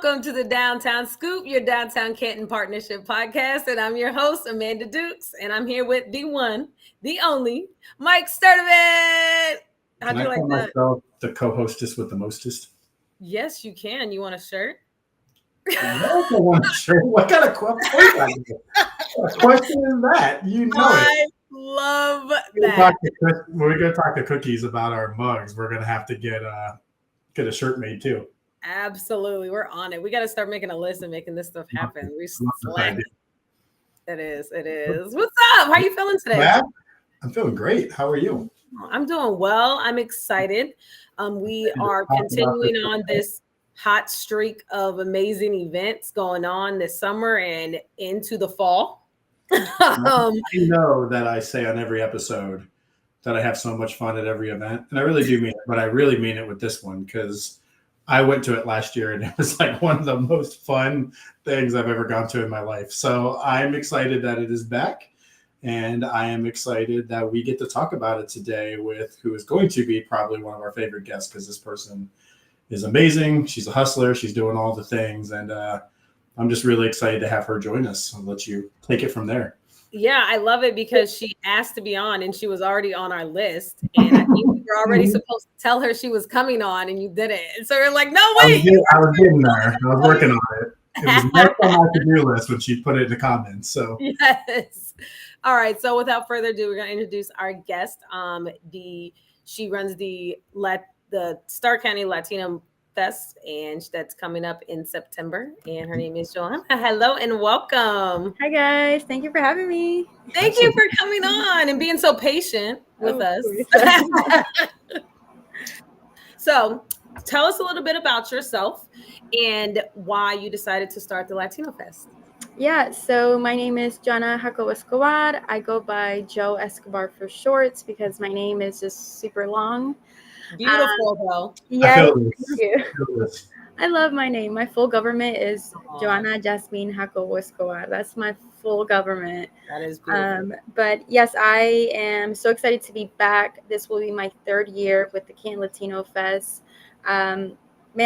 welcome to the Downtown Scoop, your Downtown Canton Partnership podcast. And I'm your host, Amanda Dukes. And I'm here with the one, the only, Mike Sturdivant. Can I call myself the co-hostess with the mostest? Yes, you can. You want a shirt? No, I want a shirt. What kind of question is that? You know I love that. We're going to talk to Cookies about our mugs. We're going to have to get a shirt made too. Absolutely. We're on it. We got to start making a list and making this stuff happen. We slack. It is. What's up? How are you feeling today? I'm feeling great. How are you? I'm doing well. I'm excited. We are continuing on this hot streak of amazing events going on this summer and into the fall. I know that I say on every episode that I have so much fun at every event, and I really do mean it, but I really mean it with this one because I went to it last year and it was like one of the most fun things I've ever gone to in my life. So I'm excited that it is back, and I am excited that we get to talk about it today with who is going to be probably one of our favorite guests, because this person is amazing. She's a hustler. She's doing all the things, and I'm just really excited to have her join us. I'll let you take it from there. Yeah, I love it because she asked to be on and she was already on our list. And I think we were already supposed to tell her she was coming on and you didn't. And so we're like, no, wait. I was getting there. I was working on it. It was next on my to-do list when she put it in the comments. So yes. All right. So without further ado, we're going to introduce our guest. She runs the Stark County Latino Fest, and that's coming up in September. And her name is Joanna. Hello and welcome. Hi guys, thank you for having me. Thank you for coming on and being so patient with us. So, tell us a little bit about yourself and why you decided to start the Latino Fest. Yeah, so my name is Joanna Escobar. I go by Joe Escobar for shorts because my name is just super long. Beautiful, though. Yeah, thank you. I love my name. My full government is Joanna Jasmine Escobar. That's my full government. That is beautiful. But yes, I am so excited to be back. This will be my third year with the Canton Latino Fest. Man,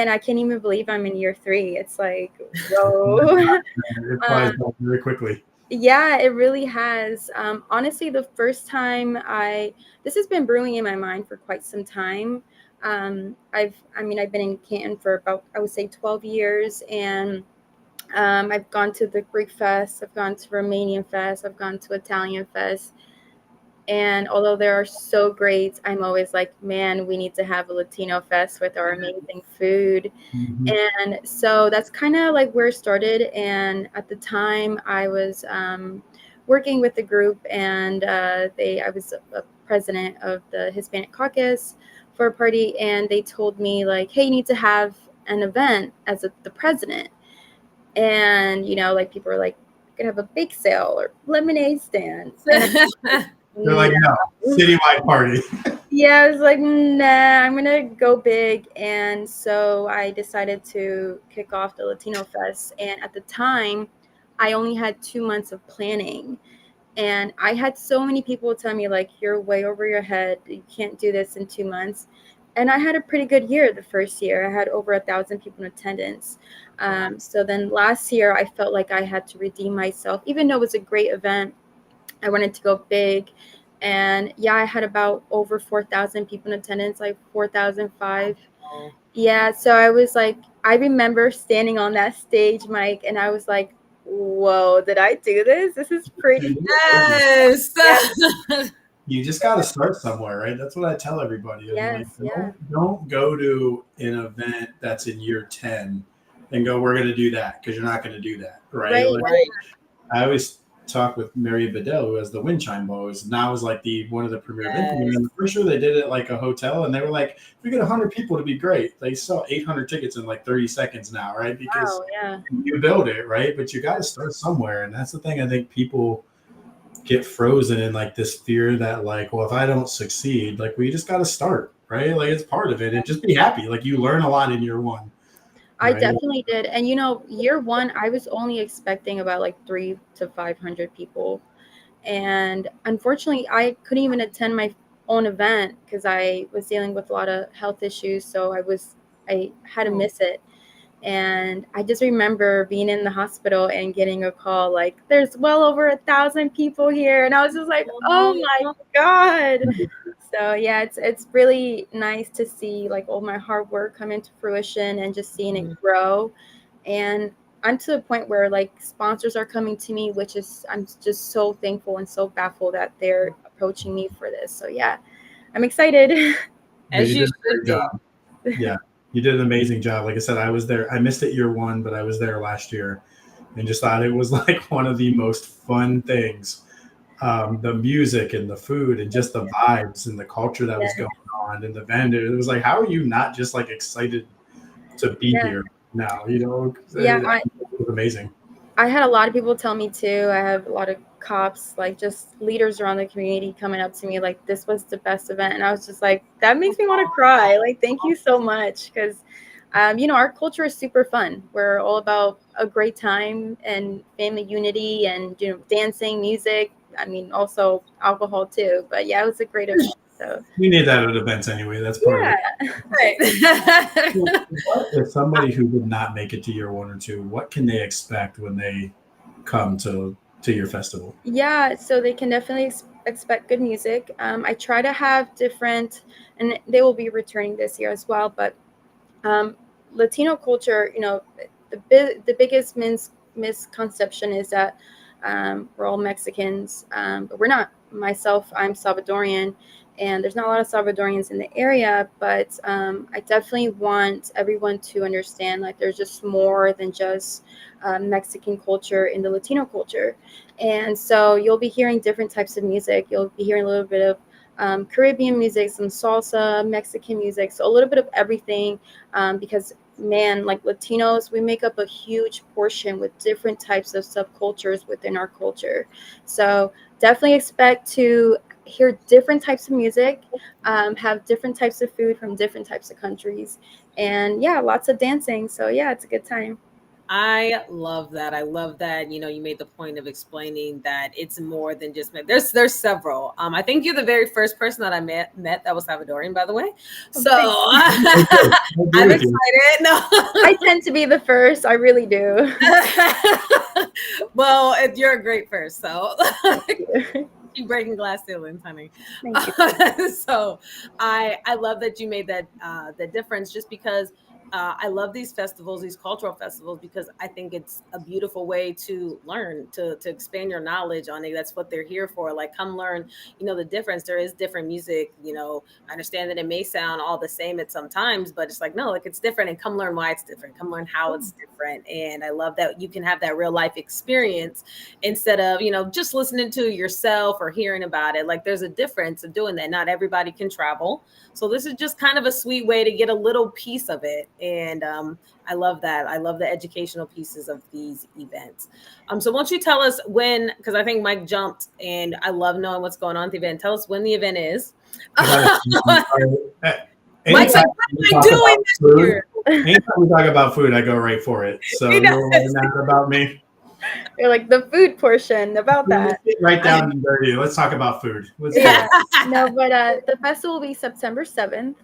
I can't even believe I'm in year 3. It's like, whoa. It flies by very quickly. Yeah, it really has. Honestly, the first time this has been brewing in my mind for quite some time. I've been in Canton for about, I would say 12 years, and I've gone to the Greek Fest, I've gone to Romanian Fest, I've gone to Italian Fest. And although they are so great, I'm always like, man, we need to have a Latino Fest with our amazing food. Mm-hmm. And so that's kind of like where it started. And at the time I was working with the group, and I was a president of the Hispanic caucus for a party. And they told me like, hey, you need to have an event as the president. And, like people were like, you could have a bake sale or lemonade stand. They're like, no, citywide party. Yeah, I was like, nah, I'm going to go big. And so I decided to kick off the Latino Fest. And at the time, I only had 2 months of planning. And I had so many people tell me, like, you're way over your head. You can't do this in 2 months. And I had a pretty good year the first year. I had over 1,000 people in attendance. So then last year, I felt like I had to redeem myself. Even though it was a great event, I wanted to go big. And yeah, I had about over 4,000 people in attendance, like 4,005. Oh. Yeah, so I was like, I remember standing on that stage, Mike, and I was like, whoa, did I do this? This is pretty. Yes. Yes. You just got to start somewhere, right? That's what I tell everybody. Yes, Don't go to an event that's in year 10 and go, we're going to do that, because you're not going to do that, right? Right. I always talk with Mary Bedell, who has the Wind Chime Bows. Now is like one of the premier events. And the first year they did it like a hotel, and they were like, if we get 100 people to be great. They sell 800 tickets in like 30 seconds now, right? Because you build it, right? But you got to start somewhere. And that's the thing. I think people get frozen in like this fear that like, well, if I don't succeed, like we just got to start, right? Like it's part of it, and just be happy. Like you learn a lot in year 1. Right? I definitely did. And, year 1, I was only expecting about like 300 to 500 people. And unfortunately, I couldn't even attend my own event because I was dealing with a lot of health issues. So I had to miss it. And I just remember being in the hospital and getting a call like, there's well over 1,000 people here. And I was just like, oh my God. So yeah, it's really nice to see like all my hard work come into fruition and just seeing it grow. And I'm to the point where like sponsors are coming to me, which is I'm just so thankful and so baffled that they're approaching me for this. So yeah, I'm excited. But As you you did a should great be. job. Yeah, you did an amazing job. Like I said, I was there. I missed it year one, but I was there last year, and just thought it was like one of the most fun things. The music and the food and just the vibes and the culture that was Yeah, going on and the vendor. It was like, how are you not just like excited to be yeah, here now? You know, yeah. it was amazing. I had a lot of people tell me too. I have a lot of cops, like just leaders around the community coming up to me like this was the best event. And I was just like, that makes me want to cry. Like, thank you so much. Because, our culture is super fun. We're all about a great time and family unity and, dancing, music. I mean, also alcohol too. But yeah, it was a great event. So You need that at events anyway. That's part of it. yeah. Right. What if somebody who did not make it to year one or two, what can they expect when they come to your festival? Yeah, so they can definitely expect good music. I try to have different, and they will be returning this year as well. But um, Latino culture, the biggest misconception is that we're all Mexicans, but we're not. Myself, I'm Salvadorian, and there's not a lot of Salvadorians in the area. But I definitely want everyone to understand like there's just more than just Mexican culture in the Latino culture, and so you'll be hearing different types of music. You'll be hearing a little bit of Caribbean music, some salsa, Mexican music, so a little bit of everything because man, like Latinos, we make up a huge portion with different types of subcultures within our culture. So definitely expect to hear different types of music, have different types of food from different types of countries, and yeah, lots of dancing. So yeah, it's a good time. I love that. I love that. You made the point of explaining that it's more than just there's several. I think you're the very first person that I met that was Salvadorian, by the way. Oh, So thanks. I agree I'm with you. excited. No. I tend to be the first. I really do. Well, you're a great first. So Thank you. keep breaking glass ceilings, honey. Thank you. So I love that you made that the difference just because I love these festivals, these cultural festivals, because I think it's a beautiful way to learn, to expand your knowledge on it. That's what they're here for. Like, come learn, the difference. There is different music. I understand that it may sound all the same at some times, but it's like, no, like it's different, and come learn why it's different. Come learn how it's different. And I love that you can have that real life experience instead of, just listening to yourself or hearing about it. Like, there's a difference of doing that. Not everybody can travel. So this is just kind of a sweet way to get a little piece of it. And I love that. I love the educational pieces of these events. So won't you tell us when, because I think Mike jumped and I love knowing what's going on at the event. Tell us when the event is. I got Mike's like, anytime what we am I talk doing about this food, year? anytime we talk about food, I go right for it. So He you're does. letting that about me. You're like the food portion about that. Right down and dirty. Let's talk about food. Let's do Yeah, it. no, but the festival will be September 7th.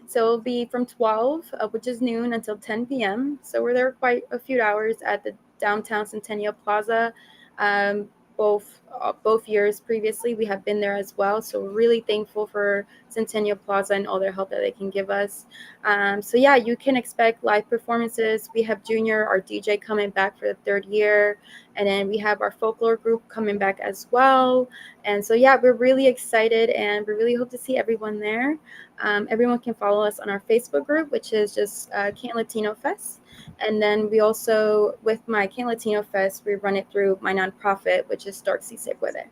So it'll be from 12, which is noon, until 10 p.m. So we're there quite a few hours at the downtown Centennial Plaza. Um, both years previously, we have been there as well. So we're really thankful for Centennial Plaza and all their help that they can give us. So yeah, you can expect live performances. We have Junior, our DJ, coming back for the third year. And then we have our folklore group coming back as well. And so, yeah, we're really excited and we really hope to see everyone there. Everyone can follow us on our Facebook group, which is just Canton Latino Fest. And then we also, with my Canton Latino Fest, we run it through my nonprofit, which is Stark Si Se Puede.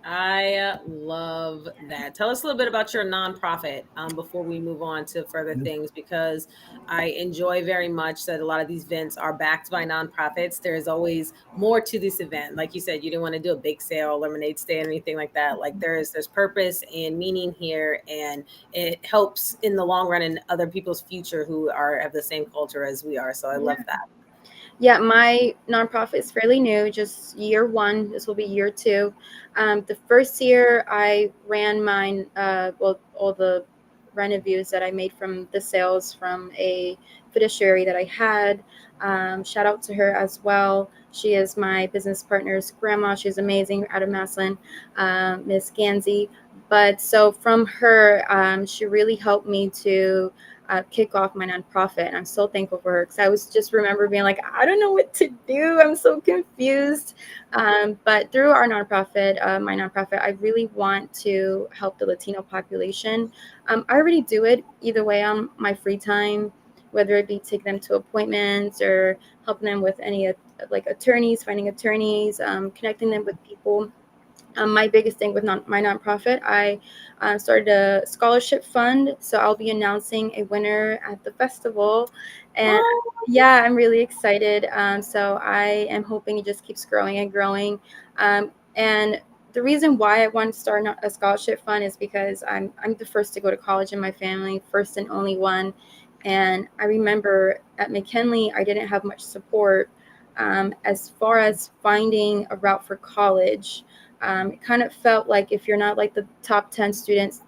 I love that. Tell us a little bit about your nonprofit before we move on to further things, because I enjoy very much that a lot of these events are backed by nonprofits. There is always more to this event. Like you said, you didn't want to do a big sale, lemonade stand, anything like that. Like there's purpose and meaning here, and it helps in the long run in other people's future who are of the same culture as we are. So I love that. Yeah, my nonprofit is fairly new, just year one. This will be year two. The first year I ran mine, all the reviews that I made from the sales from a fiduciary that I had. Shout out to her as well. She is my business partner's grandma. She's amazing out of Maslin, Miss Gansey. But so from her, she really helped me to kick off my nonprofit. And I'm so thankful for her because I was just remember being like, I don't know what to do. I'm so confused. But through our nonprofit, my nonprofit, I really want to help the Latino population. I already do it either way on my free time, whether it be take them to appointments or helping them with any like attorneys, finding attorneys, connecting them with people. My biggest thing with my nonprofit, I started a scholarship fund. So I'll be announcing a winner at the festival. And yeah, I'm really excited. So I am hoping it just keeps growing and growing. And the reason why I want to start a scholarship fund is because I'm the first to go to college in my family, first and only one. And I remember at McKinley, I didn't have much support as far as finding a route for college. It kind of felt like if you're not like the top 10 students,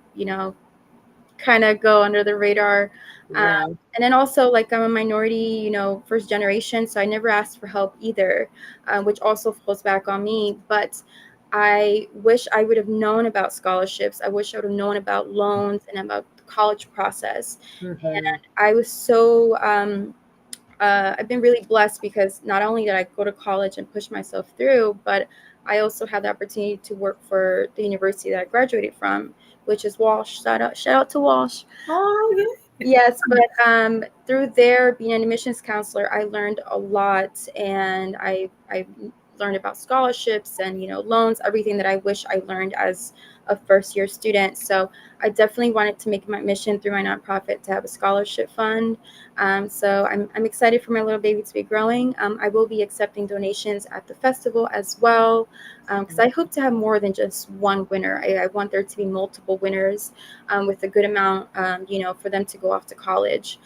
kind of go under the radar. Yeah. And then also like I'm a minority, first generation. So I never asked for help either, which also falls back on me. But I wish I would have known about scholarships. I wish I would have known about loans and about the college process. And I was so I've been really blessed because not only did I go to college and push myself through, but I also had the opportunity to work for the university that I graduated from, which is Walsh. Shout out to Walsh. Oh, yeah. Yes, but through there, being an admissions counselor, I learned a lot, and I learned about scholarships and loans, everything that I wish I learned as a first year student. So I definitely wanted to make my mission through my nonprofit to have a scholarship fund. So I'm excited for my little baby to be growing. I will be accepting donations at the festival as well, because I hope to have more than just one winner. I want there to be multiple winners with a good amount, for them to go off to college.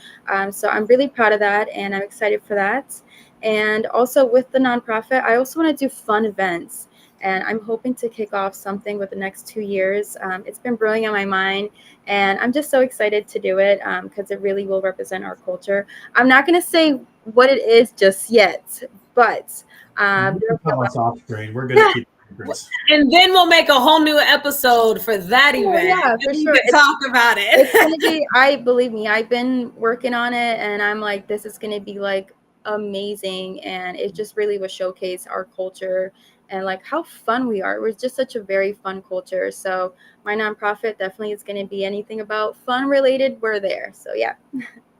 So I'm really proud of that, and I'm excited for that. And also with the nonprofit, I also want to do fun events. And I'm hoping to kick off something with the next 2 years. It's been brewing on my mind, and I'm just so excited to do it because it really will represent our culture. I'm not going to say what it is just yet, but Tell us off screen. We're good at keeping secrets. And then we'll make a whole new episode for that event. Yeah, for sure. Can talk about it. It's going to be, believe me, I've been working on it, and I'm like, this is going to be like amazing. And it just really will showcase our culture and like how fun we are. We're just such a very fun culture. So my nonprofit definitely is going to be anything about fun related. We're there. So yeah.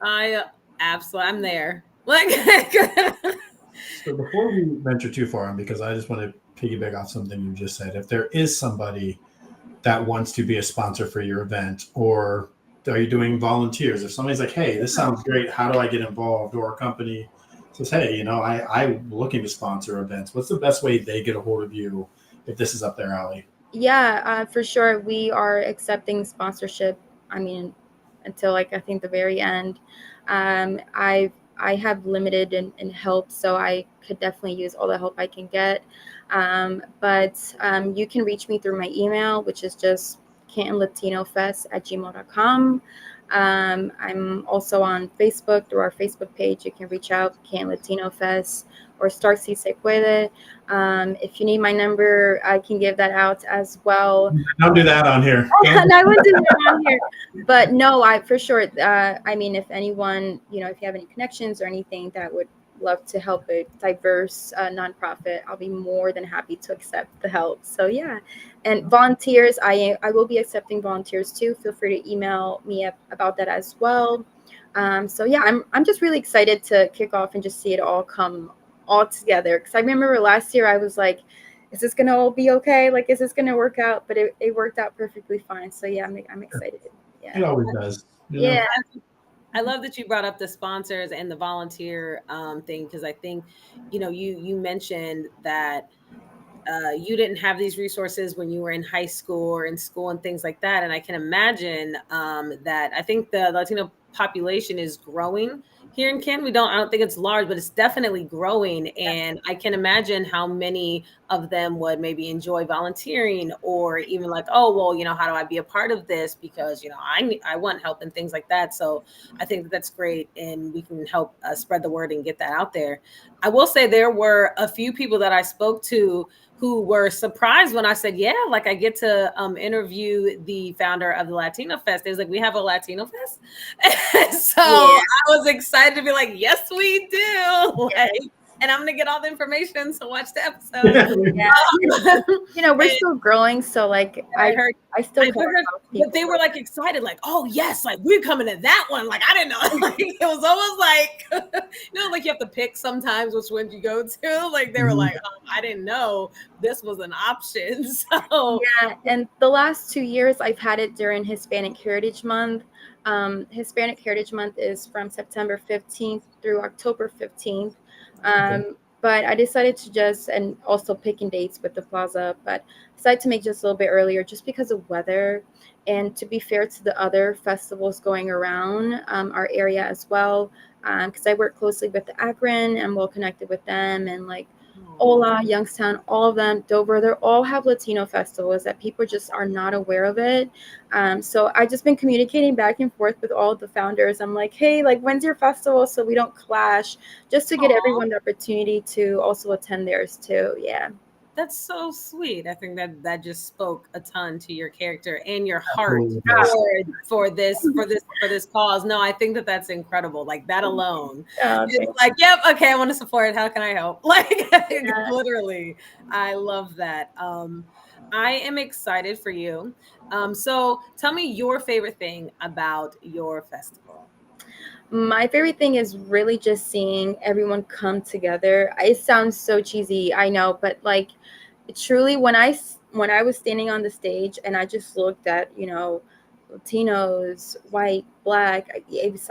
I'm there. So before we venture too far on, because I just want to piggyback off something you just said, if there is somebody that wants to be a sponsor for your event, or are you doing volunteers? If somebody's like, hey, this sounds great, how do I get involved? Or a company says, hey, I'm looking to sponsor events. What's the best way they get a hold of you if this is up their alley? Yeah, for sure. We are accepting sponsorship. I mean, until like I think the very end. I have limited in help, so I could definitely use all the help I can get. But you can reach me through my email, which is just cantonlatinofest@gmail.com. I'm also on Facebook through our Facebook page. You can reach out, Canton Latino Fest or Start Si Se Puede. If you need my number, I can give that out as well. Don't do that on here. I wouldn't do that on here. But no, I for sure. I mean, if anyone, if you have any connections or anything that would love to help a diverse nonprofit, I'll be more than happy to accept the help. So yeah, and volunteers, I will be accepting volunteers too. Feel free to email me about that as well. So yeah, I'm just really excited to kick off and just see it all come all together. Because I remember last year I was like, is this gonna all be okay? Like, is this gonna work out? But it worked out perfectly fine. So yeah, I'm excited. Yeah, it always does. Yeah. I love that you brought up the sponsors and the volunteer thing, because I think, you mentioned that you didn't have these resources when you were in high school or in school and things like that. And I can imagine that I think the Latino population is growing here in Canton. I don't think it's large, but it's definitely growing. And I can imagine how many of them would maybe enjoy volunteering, or even like, oh, well, how do I be a part of this? Because, I want help and things like that. So I think that's great. And we can help spread the word and get that out there. I will say there were a few people that I spoke to who were surprised when I said, yeah, like I get to interview the founder of the Latino Fest. They was like, we have a Latino Fest. So I was excited to be like, yes, we do. And I'm gonna get all the information. So watch the episode. Yeah. We're still growing. So like I still heard, but they were like excited, like, oh yes, like we're coming to that one. Like I didn't know. Like it was almost like like you have to pick sometimes which one you go to. Like they were like, oh, I didn't know this was an option. So yeah, and the last 2 years I've had it during Hispanic Heritage Month. Hispanic Heritage Month is from September 15th through October 15th. But I decided to and also picking dates with the plaza, but decided to make just a little bit earlier just because of weather, and to be fair to the other festivals going around our area as well, because I work closely with the Akron. I'm well connected with them, and like Ola, Youngstown, all of them, Dover, they all have Latino festivals that people just are not aware of it. So I just been communicating back and forth with all of the founders. I'm like, hey, like when's your festival so we don't clash, just to get everyone the opportunity to also attend theirs too. Yeah. That's so sweet. I think that just spoke a ton to your character and your heart for this cause. No, I think that's incredible. Like that alone, it's like, yep, okay, I want to support it. How can I help? Like literally, I love that. I am excited for you. So tell me your favorite thing about your festival. My favorite thing is really just seeing everyone come together. It sounds so cheesy, I know, but like truly when I was standing on the stage and I just looked at, Latinos, white, black,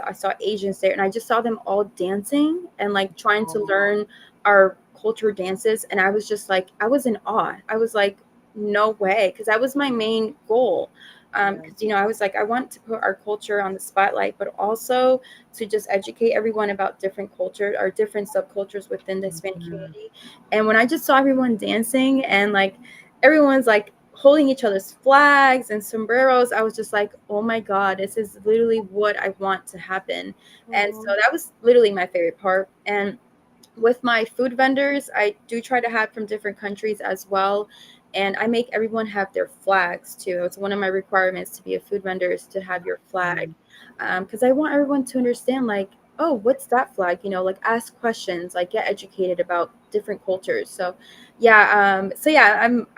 I saw Asians there, and I just saw them all dancing and like trying to learn our culture dances, and I was just like, I was in awe. I was like, no way, because that was my main goal. Because I was like, I want to put our culture on the spotlight, but also to just educate everyone about different cultures or different subcultures within the Hispanic community. And when I just saw everyone dancing and like everyone's like holding each other's flags and sombreros, I was just like, oh my God, this is literally what I want to happen. And so that was literally my favorite part. And with my food vendors, I do try to have from different countries as well. And I make everyone have their flags too. It's one of my requirements to be a food vendor is to have your flag. Because I want everyone to understand, like, oh, what's that flag? Like ask questions, like get educated about different cultures. So yeah,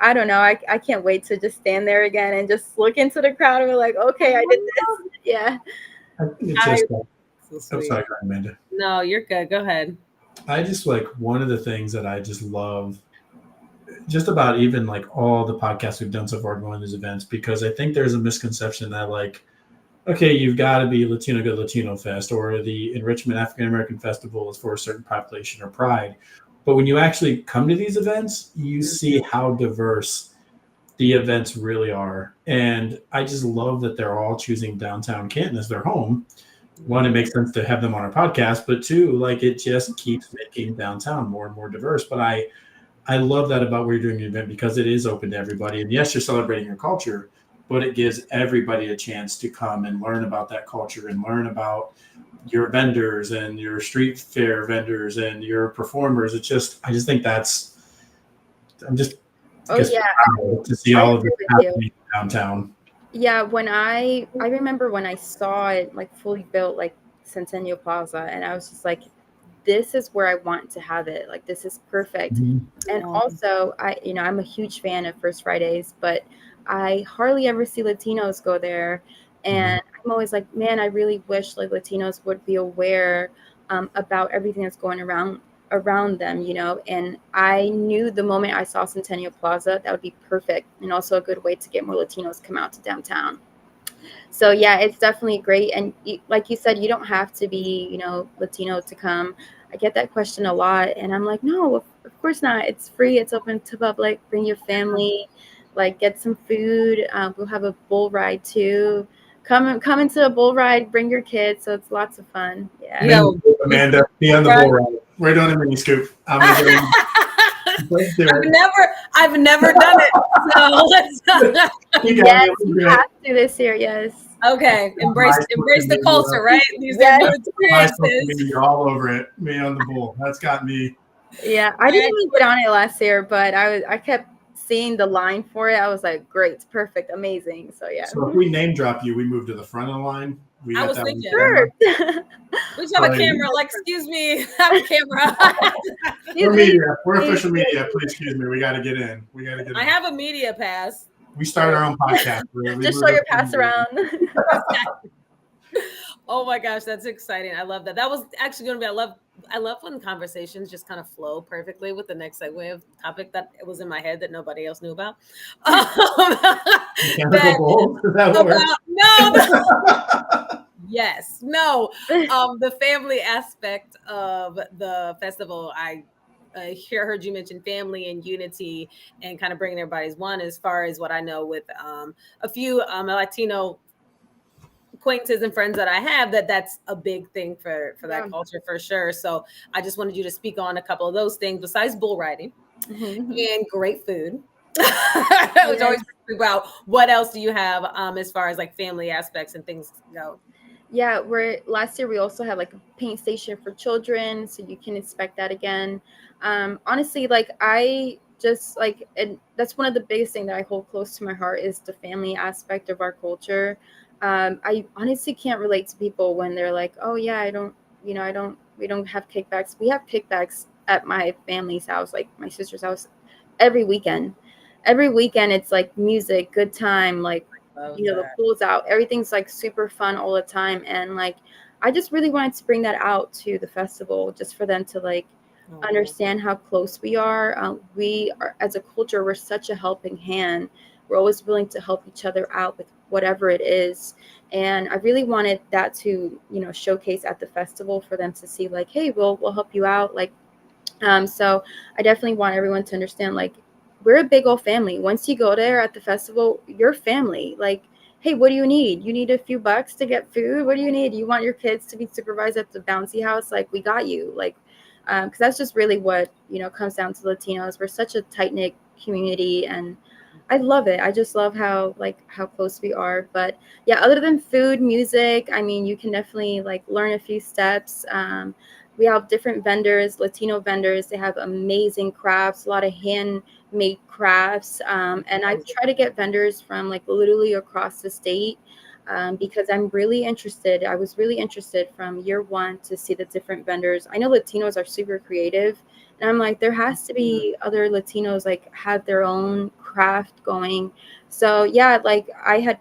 I don't know. I can't wait to just stand there again and just look into the crowd and be like, okay, I did this. Yeah. I think it's I'm sorry, Amanda. No, you're good. Go ahead. I just like one of the things that I just love just about even like all the podcasts we've done so far going to these events, because I think there's a misconception that like, okay, you've got to be Latino Good Latino Fest, or the Enrichment African American Festival is for a certain population or pride. But when you actually come to these events, you see how diverse the events really are. And I just love that they're all choosing downtown Canton as their home. One, it makes sense to have them on our podcast, but two, like it just keeps making downtown more and more diverse. But I love that about where you're doing the event, because it is open to everybody. And yes, you're celebrating your culture, but it gives everybody a chance to come and learn about that culture and learn about your vendors and your street fair vendors and your performers. It's just, I just think I'm just proud to see all of this happening downtown. Yeah, when I remember when I saw it like fully built, like Centennial Plaza, and I was just like, this is where I want to have it. Like, this is perfect. And also, I'm a huge fan of First Fridays, but I hardly ever see Latinos go there. And I'm always like, man, I really wish like Latinos would be aware about everything that's going around them, and I knew the moment I saw Centennial Plaza, that would be perfect, and also a good way to get more Latinos come out to downtown. So yeah, it's definitely great. And like you said, you don't have to be, Latino to come. I get that question a lot, and I'm like, no, of course not. It's free. It's open to public. Bring your family, like get some food. We'll have a bull ride too. Come into a bull ride. Bring your kids. So it's lots of fun. Yeah. Amanda, be on the bull ride. We're doing a mini scoop. I've never done it. So Yes, you have to this year. Yes. Okay, embrace the culture, right? These Yes. are new experiences. You're all over it. Me on the bull. That's got me. Yeah, I didn't even get on it last year, but I kept seeing the line for it. I was like, great, perfect, amazing. So yeah. So if we name drop you, we move to the front of the line. We I got was that thinking. Sure. We should have a camera. Like, excuse me, have a camera. We're media. We're official media. Please excuse me. We got to get in. I have a media pass. We started our own podcast. Just show your pass around. Oh my gosh, that's exciting. I love that. That was actually going to be, I love when conversations just kind of flow perfectly with the next segue of topic that it was in my head that nobody else knew about. Yes, no. The family aspect of the festival, I heard you mention family and unity and kind of bringing everybody's one. As far as what I know with a few Latino acquaintances and friends that I have, that's a big thing for that culture for sure. So I just wanted you to speak on a couple of those things besides bull riding and great food. Which always about what else do you have as far as like family aspects and things go? Yeah, last year we also had like a paint station for children, so you can expect that again. Honestly, like I just like, and that's one of the biggest things that I hold close to my heart is the family aspect of our culture. I honestly can't relate to people when they're like, oh yeah, we don't have kickbacks. We have kickbacks at my family's house, like my sister's house, every weekend. Every weekend it's like music, good time, like the pool's out, everything's like super fun all the time. And like I just really wanted to bring that out to the festival just for them to like understand how close we are. We are, as a culture, we're such a helping hand. We're always willing to help each other out with whatever it is. And I really wanted that to showcase at the festival for them to see like, hey, we'll help you out, like so I definitely want everyone to understand, like, we're a big old family. Once you go there at the festival, you're family. Like, hey, what do you need? You need a few bucks to get food? What do you need? You want your kids to be supervised at the bouncy house? Like, we got you. Like, because that's just really what, comes down to Latinos. We're such a tight-knit community, and I love it. I just love how close we are. But yeah, other than food, music, I mean, you can definitely like learn a few steps. We have different vendors, Latino vendors. They have amazing crafts, a lot of handmade crafts. And I try to get vendors from like literally across the state because I'm really interested. I was really interested from year one to see the different vendors. I know Latinos are super creative. And I'm like, there has to be other Latinos like have their own craft going. So yeah, like I had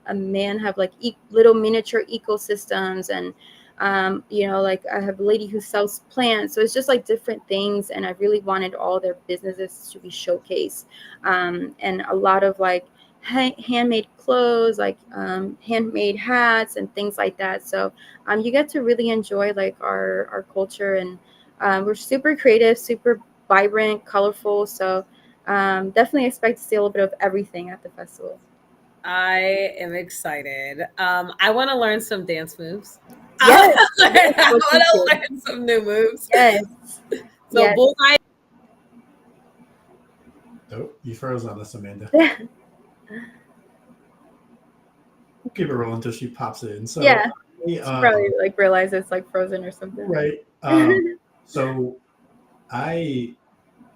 a man have like little miniature ecosystems, and like I have a lady who sells plants. So it's just like different things. And I really wanted all their businesses to be showcased. And a lot of like handmade clothes, like handmade hats and things like that. So you get to really enjoy like our culture, and we're super creative, super vibrant, colorful. So definitely expect to see a little bit of everything at the festival. I am excited. I want to learn some dance moves. Yes. I want to learn some new moves. Yes. So yes. bullseye. Oh, you froze on us, Amanda. We'll keep it rolling until she pops in. So yeah. She probably like realize it's like frozen or something. Right. So I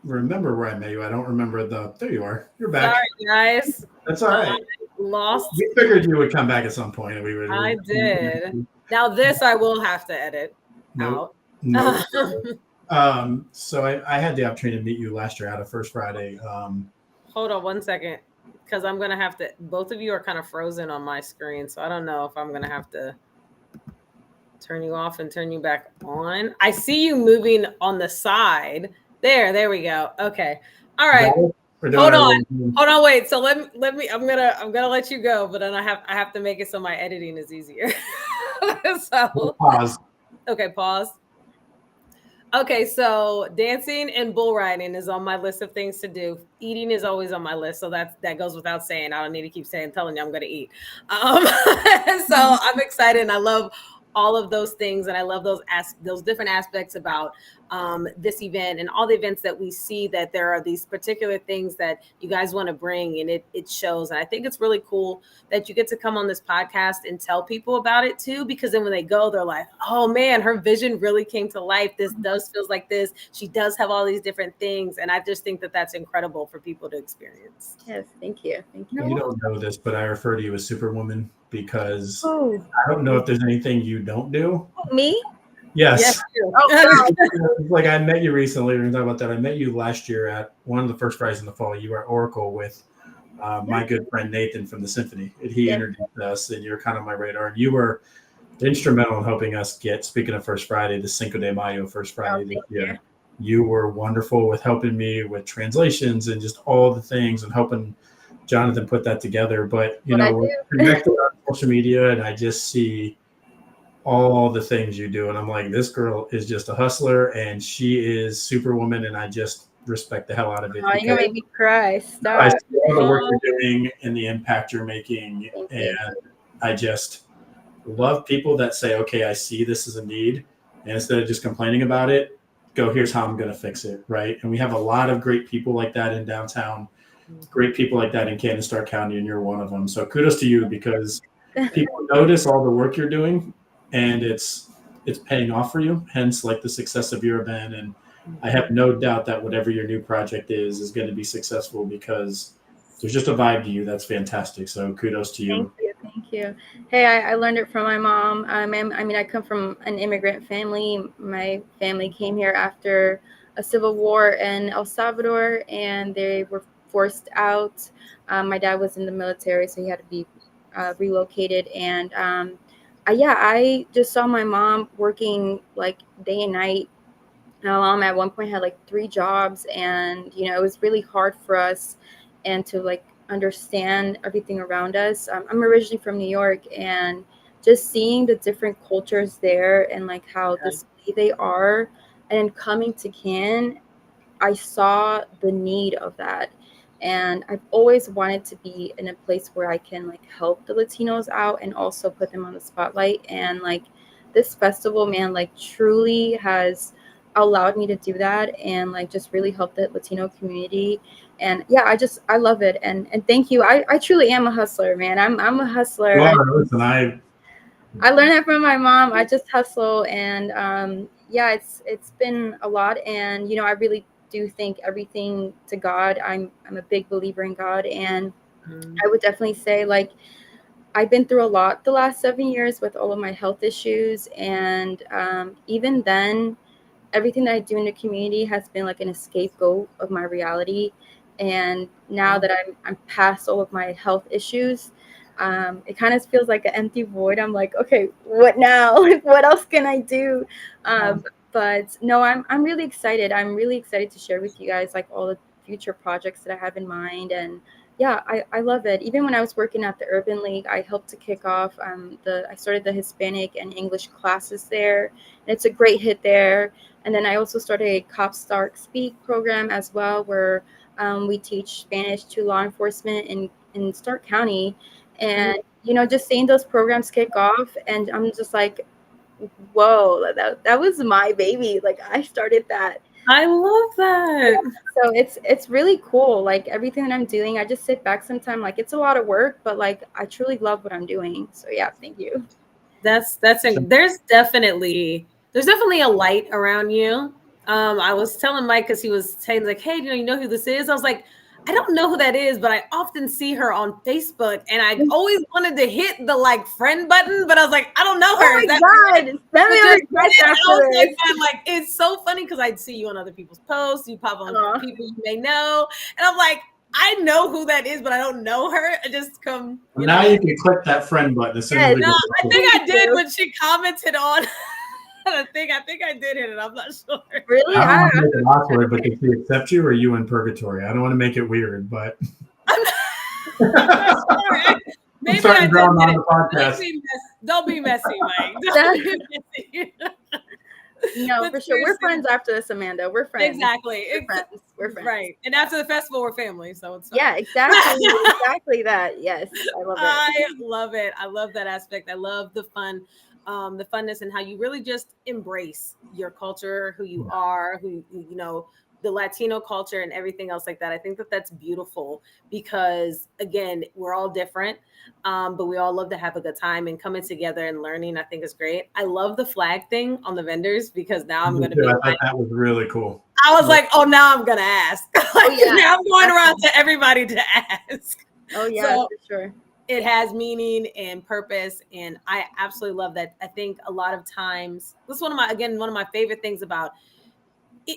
remember where I met you. I don't remember there you are. You're back. Sorry, guys. That's all right. Lost. We figured you would come back at some point. And we would. I did. Now this I will have to edit out. Nope. So I had the opportunity to meet you last year out of First Friday. Hold on 1 second, because I'm gonna have to. Both of you are kind of frozen on my screen, so I don't know if I'm gonna have to turn you off and turn you back on. I see you moving on the side. There we go. Okay. All right. Hold on, wait. So let me. I'm gonna let you go, but then I have to make it so my editing is easier. So pause. Okay, pause. Okay, so dancing and bull riding is on my list of things to do. Eating is always on my list, so that goes without saying. I don't need to keep telling you I'm going to eat. So I'm excited, and I love all of those things, and I love those different aspects about this event and all the events that we see, that there are these particular things that you guys want to bring, and it shows. And I think it's really cool that you get to come on this podcast and tell people about it too, because then when they go, they're like, oh man, her vision really came to life. This does feels like this. She does have all these different things. And I just think that that's incredible for people to experience. Yes, thank you. Thank you. You don't know this, but I refer to you as Superwoman because Oh, I don't know if there's anything you don't do. me? Yes. Oh, Like I met you recently. We're going to talk about that. I met you last year at one of the first Fridays in the fall. You were at Oracle with my good friend Nathan from the Symphony. And he introduced us, and you're kind of my radar. And you were instrumental in helping us get, speaking of First Friday, the Cinco de Mayo First Friday this year. You were wonderful with helping me with translations and just all the things and helping Jonathan put that together. But, you know, we're connected on social media, and I just see all the things you do. And I'm like, this girl is just a hustler, and she is Superwoman, and I just respect the hell out of it. Oh, you're going to make me cry. Stop. I see all the work you're doing and the impact you're making. And I just love people that say, okay, I see this is a need. And instead of just complaining about it, go, here's how I'm going to fix it. Right. And we have a lot of great people like that in downtown, great people like that in Canton Stark County, and you're one of them. So kudos to you, because people notice all the work you're doing, and it's paying off for you. Hence, like the success of your event. And I have no doubt that whatever your new project is going to be successful, because there's just a vibe to you that's fantastic. So kudos to you. Thank you. Hey, I learned it from my mom. I mean, I come from an immigrant family. My family came here after a civil war in El Salvador, and they were forced out. My dad was in the military, so he had to be relocated. And I just saw my mom working like day and night. My mom at one point had like 3 jobs, and you know, it was really hard for us and to like understand everything around us. I'm originally from New York, and just seeing the different cultures there and like how display they are, and coming to Canton, I saw the need of that. And I've always wanted to be in a place where I can like help the Latinos out and also put them on the spotlight. And like this festival, man, like truly has allowed me to do that and like just really help the Latino community. And yeah, I love it. And thank you. I truly am a hustler, man. I'm a hustler. Listen, I learned that from my mom. I just hustle. And yeah, it's been a lot. And you know, I really do think everything to God. I'm a big believer in God, and I would definitely say like I've been through a lot the last 7 years with all of my health issues, and even then, everything that I do in the community has been like an scapegoat of my reality. And now that I'm past all of my health issues, it kind of feels like an empty void. I'm like, okay, what now? Like, what else can I do? But no, I'm really excited. I'm really excited to share with you guys like all the future projects that I have in mind. And yeah, I love it. Even when I was working at the Urban League, I helped to kick off I started the Hispanic and English classes there. And it's a great hit there. And then I also started a Cop Stark Speak program as well, where we teach Spanish to law enforcement in Stark County. And, you know, just seeing those programs kick off, and I'm just like, whoa, that was my baby. Like I started that. I love that. So it's really cool. Like everything that I'm doing, I just sit back sometimes. Like it's a lot of work, but like I truly love what I'm doing. So yeah, thank you. There's definitely a light around you. I was telling Mike, because he was saying like, hey, you know who this is? I was like, I don't know who that is, but I often see her on Facebook, and I always wanted to hit the like friend button, but I was like, I don't know her. Oh my God. Like, it's so funny because I'd see you on other people's posts, you pop on people you may know, and I'm like, I know who that is, but I don't know her. I just come. You can click that friend button. As soon as I think I did when she commented on. I think I did hit it. I'm not sure. Really? I don't want to make it awkward, but did she accept you, or are you in purgatory? I don't want to make it weird, but I'm not sure. Maybe I did on the podcast. Don't be messy, Mike. Don't be messy. No, but for sure. We're friends after this, Amanda. We're friends. Exactly. We're friends. Right. And after the festival, we're family. So it's yeah, exactly. Exactly that. Yes. I love it. I love it. I love that aspect. I love the fun. the funness, and how you really just embrace your culture, who you are, the Latino culture and everything else like that. I think that that's beautiful because, again, we're all different, but we all love to have a good time, and coming together and learning, I think, is great. I love the flag thing on the vendors because now I'm going to be. I thought that was really cool. I was like, oh, now I'm going to ask. Now I'm going around to everybody to ask. Oh, yeah, for sure. It has meaning and purpose, and I absolutely love that. I think a lot of times, this is one of my favorite things about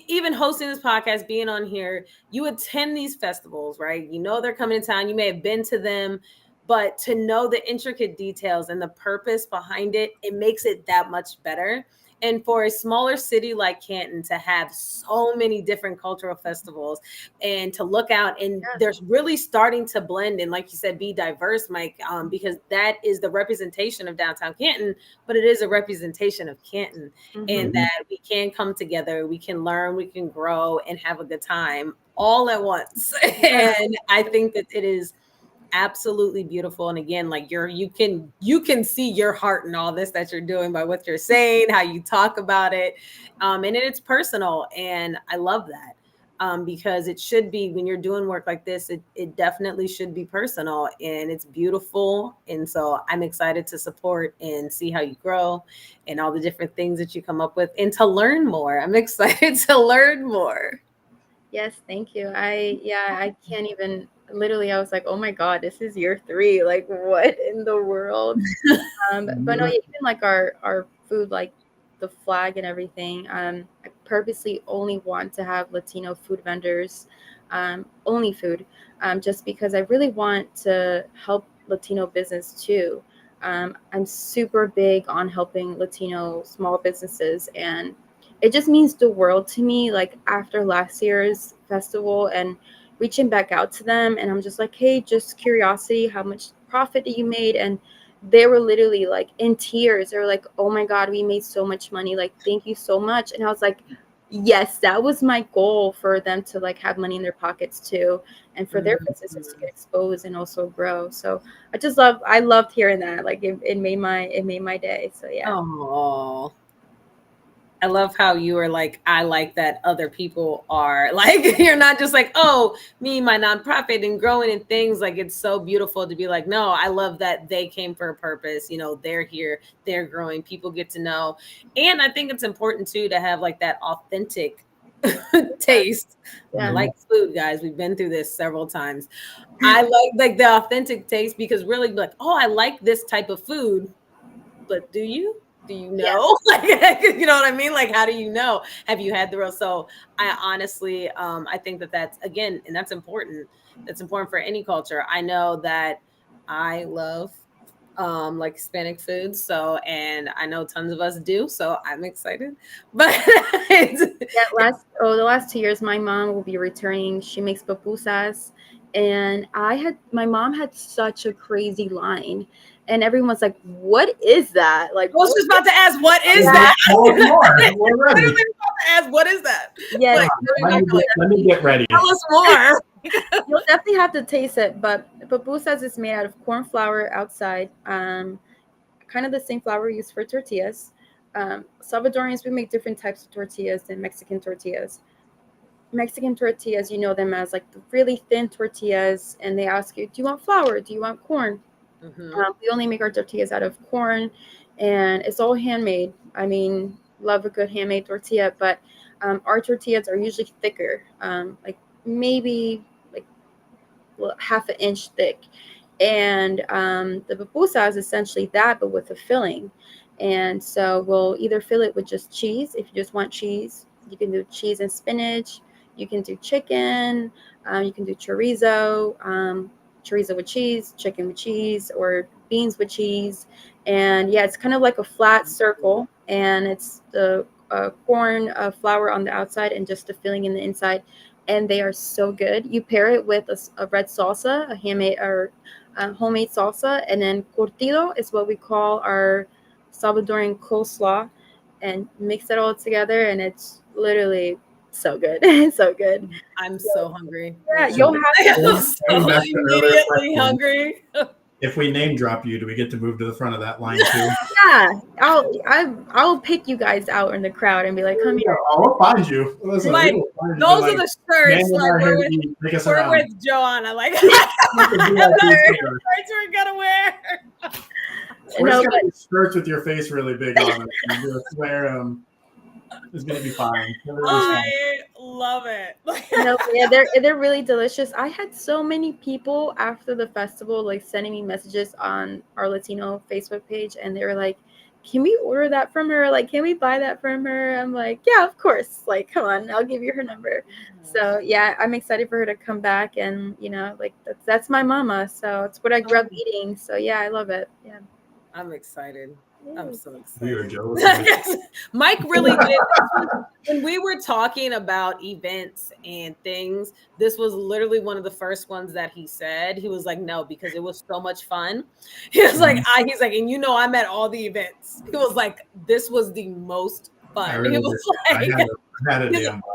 even hosting this podcast, being on here. You attend these festivals, right? You know they're coming to town. You may have been to them, but to know the intricate details and the purpose behind it, it makes it that much better. And for a smaller city like Canton to have so many different cultural festivals and to look out, and there's really starting to blend and, like you said, be diverse, Mike, because that is the representation of downtown Canton, but it is a representation of Canton, and that we can come together, we can learn, we can grow, and have a good time all at once. And I think that it is absolutely beautiful. And again, like you can see your heart in all this that you're doing by what you're saying, how you talk about it, and it's personal, and I love that, because it should be, when you're doing work like this, it definitely should be personal, and it's beautiful. And so I'm excited to support and see how you grow and all the different things that you come up with, and to learn more. I'm excited to learn more. Yes, thank you. I can't even, literally, I was like, oh my God, this is year 3. Like, what in the world? But no, even like our food, like the flag and everything, I purposely only want to have Latino food vendors, only food, just because I really want to help Latino business too. I'm super big on helping Latino small businesses, and it just means the world to me. Like, after last year's festival and reaching back out to them, and I'm just like, hey, just curiosity, how much profit that you made? And they were literally like in tears. They were like, oh my God, we made so much money. Like, thank you so much. And I was like, yes, that was my goal, for them to like have money in their pockets too, and for their businesses to get exposed and also grow. So I loved hearing that. Like, it made my day. So yeah. Oh, I love how you are like, I like that other people are like, you're not just like, oh, me, my nonprofit and growing and things. Like, it's so beautiful to be like, no, I love that they came for a purpose. They're here, they're growing, people get to know. And I think it's important too to have like that authentic taste. I like food, guys. We've been through this several times. I like the authentic taste, because really, like, oh, I like this type of food, but do you know? Like, you know what I mean? Like, how do you know? Have you had the real? So I honestly, I think that that's, again, and that's important. That's important for any culture. I know that I love like Hispanic food. So, and I know tons of us do. So I'm excited. But the last 2 years, my mom will be returning. She makes pupusas, and my mom had such a crazy line. And everyone's like, what is that? Like, I was just about to ask, what is that? What is that? Yes. Let me get ready. Tell us more. You'll definitely have to taste it. But pupusas is made out of corn flour outside, kind of the same flour we use for tortillas. Salvadorians, we make different types of tortillas than Mexican tortillas. Mexican tortillas, you know them as like the really thin tortillas, and they ask you, do you want flour? Do you want corn? We only make our tortillas out of corn, and it's all handmade. I mean, love a good handmade tortilla, but our tortillas are usually thicker, like maybe like half an inch thick. And the pupusa is essentially that, but with a filling. And so we'll either fill it with just cheese. If you just want cheese, you can do cheese and spinach. You can do chicken. You can do chorizo. Chorizo with cheese, chicken with cheese, or beans with cheese. And yeah, it's kind of like a flat circle, and it's the corn flour on the outside and just the filling in the inside. And they are so good. You pair it with a red salsa, a handmade or homemade salsa, and then curtido is what we call our Salvadorian coleslaw, and mix it all together, and it's literally so good. So good. I'm so hungry. Yeah, you'll have to. I'm so immediately hungry. if we name drop you, do we get to move to the front of that line too? Yeah, I'll pick you guys out in the crowd and be like, come here. Oh, we'll find you. Listen, Like, we will find you. those Like, are the shirts. man in Like, our we're hair, take us we're around. with Joanna. Like, Like the VIP shirts store. we're gonna wear. We're No, just gonna get skirts with your face really big on them. And just wear them. It's gonna be fine. I love it. No, yeah, they're really delicious. I had so many people after the festival like sending me messages on our Latino Facebook page, and they were like, "Can we order that from her? Like, can we buy that from her?" I'm like, "Yeah, of course. Like, come on, I'll give you her number." So yeah, I'm excited for her to come back, and like that's my mama. So it's what I grew up eating. So yeah, I love it. Yeah, I'm excited. I'm so excited. We are jealous. Mike really did. When we were talking about events and things, this was literally one of the first ones that he said. He was like, no, because it was so much fun. He was like, he's like, and I'm at all the events. He was like, this was the most fun. Really he was like,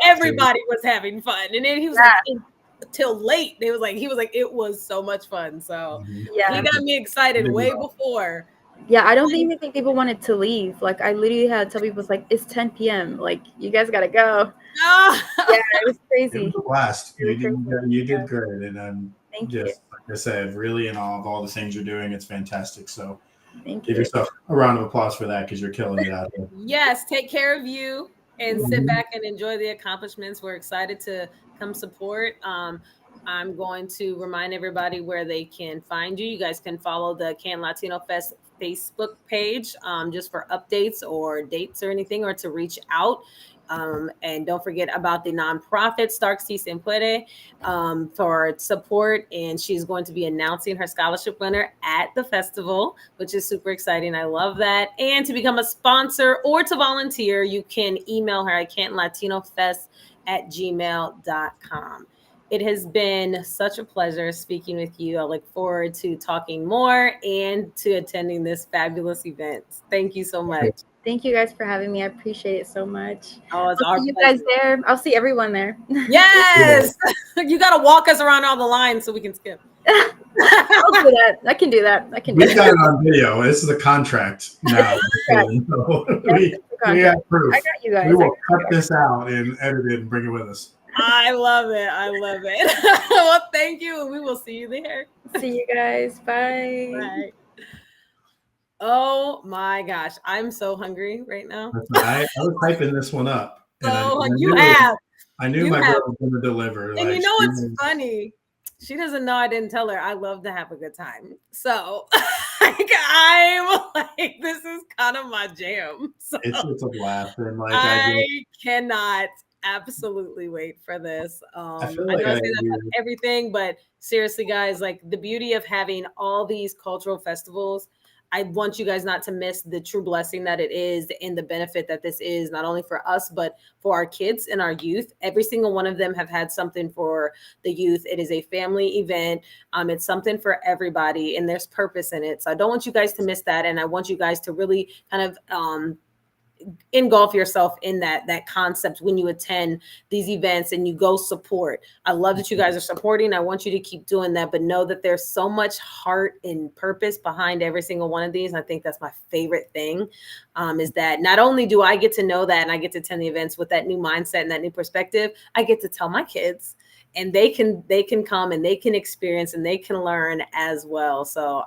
everybody was having fun. And then he was like, till late. He was like, it was so much fun. So yeah, he got me excited way before. Yeah, I don't even think people wanted to leave. Like, I literally had to tell people, like, it's 10 p.m. Like, you guys got to go. Yeah, it was crazy. It was a blast. You did great. And Thank you. Like I said, really in awe of all the things you're doing. It's fantastic. So Thank give you. yourself a round of applause for that because you're killing it out here. Yes, take care of you and sit back and enjoy the accomplishments. We're excited to come support. I'm going to remind everybody where they can find you. You guys can follow the Canton Latino Fest Facebook page just for updates or dates or anything, or to reach out. And don't forget about the nonprofit Stark Si Se Puede for support. And she's going to be announcing her scholarship winner at the festival, which is super exciting. I love that. And to become a sponsor or to volunteer, you can email her at cantonlatinofest@gmail.com. It has been such a pleasure speaking with you. I look forward to talking more and to attending this fabulous event. Thank you so much. Thank you guys for having me. I appreciate it so much. Oh, it's I'll see you guys there. I'll see everyone there. Yes. You got to walk us around all the lines so we can skip. I'll do that. I can do that. We've got it on video. This is a contract now. We have proof. I got you guys. We will cut this out and edit it and bring it with us. I love it. I love it. Well, thank you. We will see you there. See you guys. Bye. Bye. Oh my gosh. I'm so hungry right now. I was hyping this one up. Oh, I knew my girl was going to deliver. And you know what's funny? She doesn't know I didn't tell her I love to have a good time. So I'm like, this is kind of my jam. So it's a blast. And like I cannot absolutely wait for this. I know I say that about everything, but seriously, guys, like the beauty of having all these cultural festivals, I want you guys not to miss the true blessing that it is and the benefit that this is, not only for us, but for our kids and our youth. Every single one of them have had something for the youth. It is a family event. It's something for everybody, and there's purpose in it. So I don't want you guys to miss that. And I want you guys to really kind of engulf yourself in that concept when you attend these events and you go support. I love that you guys are supporting. I want you to keep doing that, but know that there's so much heart and purpose behind every single one of these. I think that's my favorite thing, is that not only do I get to know that and I get to attend the events with that new mindset and that new perspective, I get to tell my kids, and they can come and they can experience and they can learn as well. So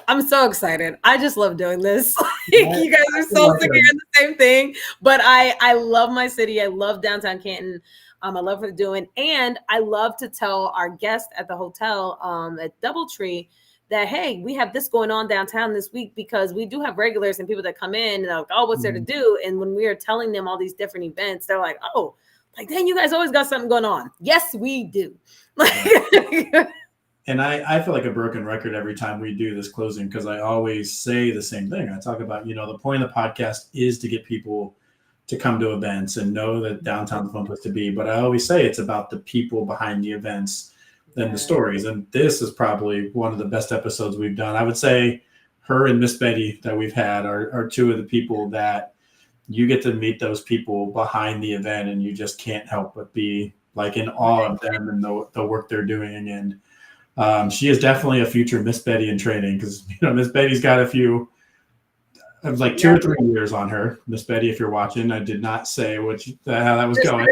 I'm so excited. I just love doing this. You guys are so sick of hearing the same thing, but I love my city. I love downtown Canton. I love what they're doing. And I love to tell our guests at the hotel at Doubletree that, hey, we have this going on downtown this week, because we do have regulars and people that come in and they're like, oh, what's there to do? And when we are telling them all these different events, they're like, oh, like, dang, you guys always got something going on. Yes, we do. And I feel like a broken record every time we do this closing, because I always say the same thing. I talk about, the point of the podcast is to get people to come to events and know that downtown's a fun place to be. But I always say it's about the people behind the events and the stories. And this is probably one of the best episodes we've done. I would say her and Miss Betty that we've had are two of the people that you get to meet, those people behind the event, and you just can't help but be like in awe of them and the work they're doing. And She is definitely a future Miss Betty in training because Miss Betty's got a few, like 2 or 3 years on her. Miss Betty, if you're watching, I did not say how that was going.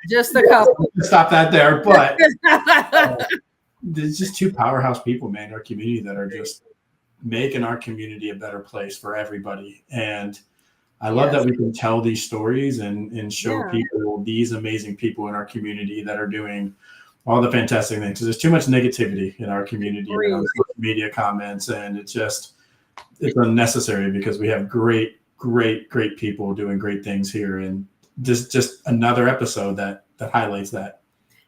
Just a couple. Stop that there. But there's just 2 powerhouse people, man, in our community that are just making our community a better place for everybody. And I love that we can tell these stories and show people these amazing people in our community that are doing all the fantastic things. There's too much negativity in our community and on social media comments, and it's unnecessary because we have great people doing great things here. And just another episode that highlights that.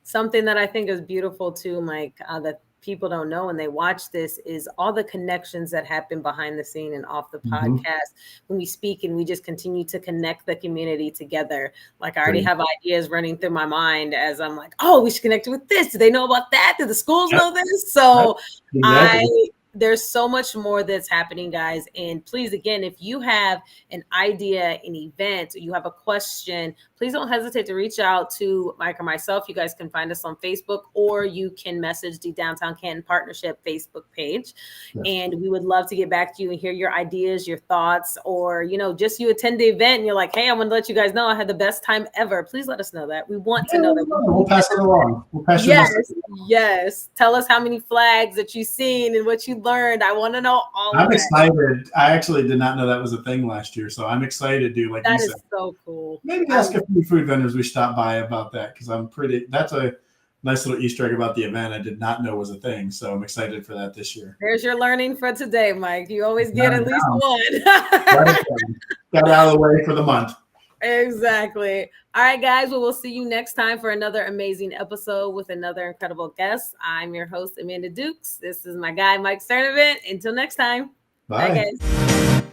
Something that I think is beautiful too, Mike, that people don't know when they watch this is all the connections that happen behind the scene and off the podcast when we speak, and we just continue to connect the community together. Like I already have ideas running through my mind as I'm like, oh, we should connect with this. Do they know about that? Do the schools know this? So there's so much more that's happening, guys. And please, again, if you have an idea, an event, or you have a question, please don't hesitate to reach out to Mike or myself. You guys can find us on Facebook, or you can message the Downtown Canton Partnership Facebook page. Yes. And we would love to get back to you and hear your ideas, your thoughts, or, just you attend the event and you're like, hey, I want to let you guys know I had the best time ever. Please let us know that. We want to know that. We'll pass it along. We'll pass Yes. Tell us how many flags that you've seen and what you learned. I want to know all of that. I'm excited. I actually did not know that was a thing last year, so I'm excited to like that you said. That is so cool. Maybe ask a few food vendors we stopped by about that, because that's a nice little Easter egg about the event I did not know was a thing. So I'm excited for that this year. There's your learning for today, Mike. You always get at least one. Got out of the way for the month. Exactly. All right, guys. Well, we'll see you next time for another amazing episode with another incredible guest. I'm your host, Amanda Dukes. This is my guy, Mike Sturdivant. Until next time. Bye, guys.